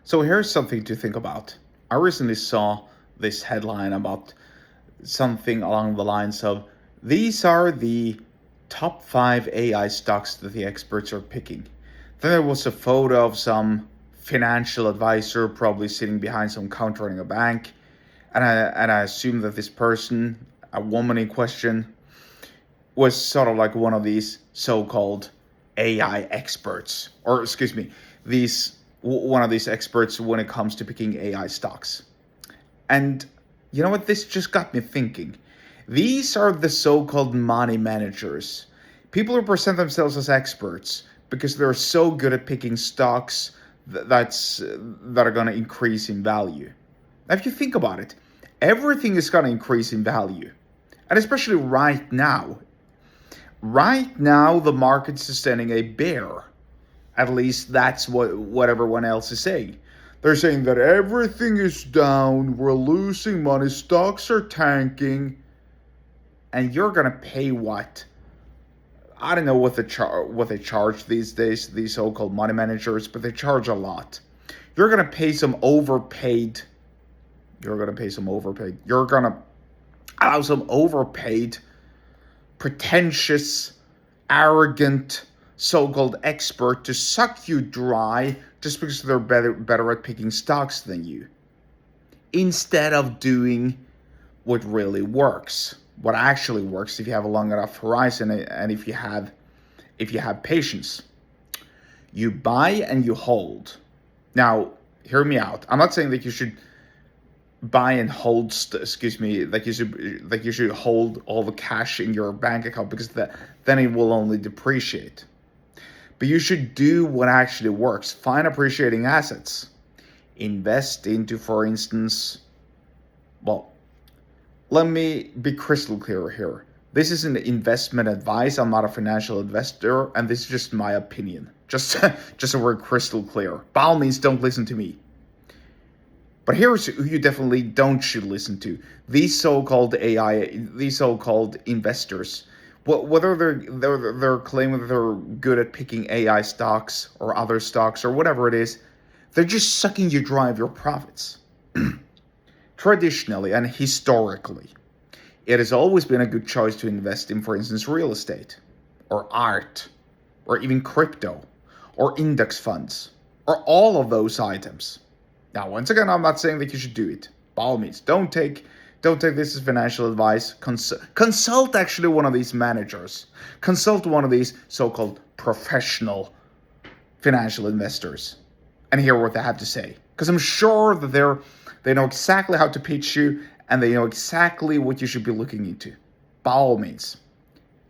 So here's something to think about. I recently saw this headline about something along the lines of these are the top 5 AI stocks that the experts are picking. Then there was a photo of some financial advisor probably sitting behind some counter in a bank. And I assume that this person, a woman in question, was sort of like one of these so-called AI experts, or excuse me, these one of these experts when it comes to picking AI stocks. And you know what? This just got me thinking. These are the so-called money managers, people who present themselves as experts because they're so good at picking stocks that are going to increase in value. Now, if you think about it, everything is going to increase in value, and especially right now. Right now, the market's sustaining a bear. At least that's what everyone else is saying. They're saying that everything is down, we're losing money, stocks are tanking, and you're gonna pay what? I don't know what they charge these days, these so-called money managers, but they charge a lot. You're gonna pay some overpaid. You're gonna pay some overpaid. You're gonna allow some overpaid pretentious, arrogant so-called expert to suck you dry just because they're better at picking stocks than you, instead of doing what really works, what actually works if you have a long enough horizon and if you have patience. You buy and you hold. Now, hear me out. I'm not saying that you should buy and hold excuse me like you should hold all the cash in your bank account, because then it will only depreciate. But you should do what actually works. Find appreciating assets, invest into, for instance, well, let me be crystal clear here. This is an investment advice. I'm not a financial investor, and this is just my opinion. Just just so we're crystal clear. By all means, don't listen to me. But here's who you definitely don't should listen to: these so-called AI, these so-called investors. Whether they're claiming that they're good at picking AI stocks or other stocks or whatever it is, they're just sucking you dry of your profits. Traditionally and historically, it has always been a good choice to invest in, for instance, real estate, or art, or even crypto, or index funds, or all of those items. Now, once again, I'm not saying that you should do it. By all means, don't take this as financial advice. Consult actually one of these managers. Consult one of these so-called professional financial investors and hear what they have to say. Because I'm sure that they know exactly how to pitch you, and they know exactly what you should be looking into. By all means.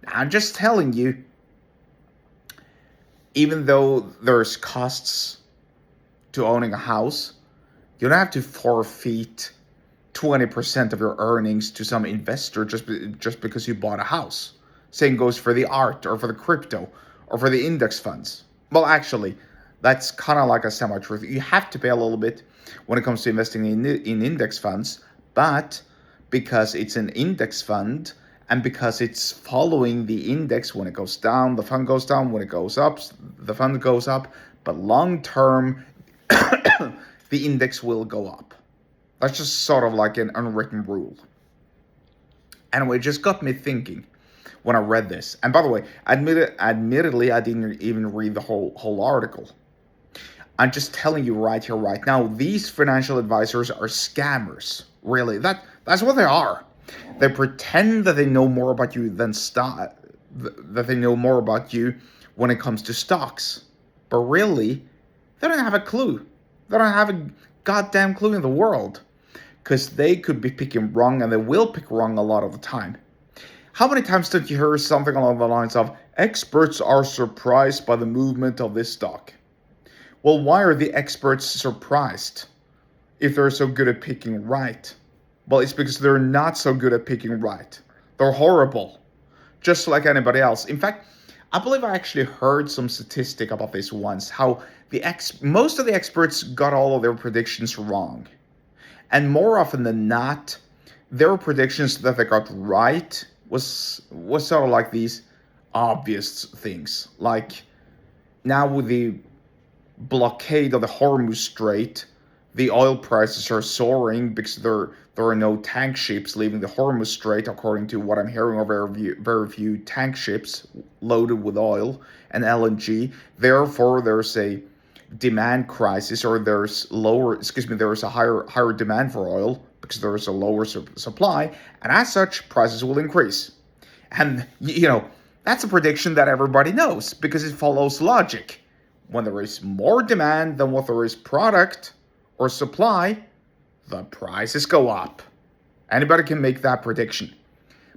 I'm just telling you, even though there's costs to owning a house, you don't have to forfeit 20% of your earnings to some investor just because you bought a house. Same goes for the art or for the crypto or for the index funds. Well, actually, that's kind of like a semi-truth. You have to pay a little bit when it comes to investing in index funds, but because it's an index fund and because it's following the index, when it goes down, the fund goes down. When it goes up, the fund goes up. But long term, the index will go up. That's just sort of like an unwritten rule. Anyway, it just got me thinking when I read this. And by the way, admittedly, I didn't even read the whole article. I'm just telling you right here, right now, these financial advisors are scammers. Really, that's what they are. They pretend that they know more about you than that they know more about you when it comes to stocks. But really, they don't have a clue. They don't have a goddamn clue in the world. Because they could be picking wrong, and they will pick wrong a lot of the time. How many times did you hear something along the lines of, experts are surprised by the movement of this stock? Well, why are the experts surprised if they're so good at picking right? Well, it's because they're not so good at picking right. They're horrible, just like anybody else. In fact, I believe I actually heard some statistic about this once, how most of the experts got all of their predictions wrong. And more often than not, their predictions that they got right was sort of like these obvious things. Like, now with the blockade of the Hormuz Strait, the oil prices are soaring because there are no tank ships leaving the Hormuz Strait, according to what I'm hearing, are very few tank ships loaded with oil and LNG. Therefore, there's a demand crisis, or there's a higher demand for oil because there's a lower supply, and as such, prices will increase. And that's a prediction that everybody knows because it follows logic. When there is more demand than what there is product or supply, the prices go up. Anybody can make that prediction.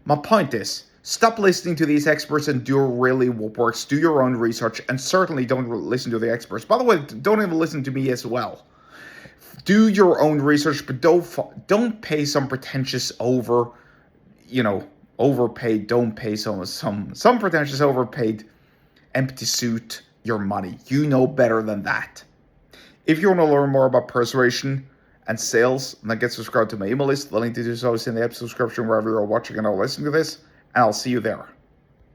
My point is, stop listening to these experts and do really what works. Do your own research, and certainly don't listen to the experts. By the way, don't even listen to me as well. Do your own research, but don't pay some pretentious overpaid. Don't pay some pretentious overpaid empty suit your money. You know better than that. If you want to learn more about persuasion and sales, then get subscribed to my email list. The link to do so is in the episode description wherever you're watching and or listening to this, and I'll see you there.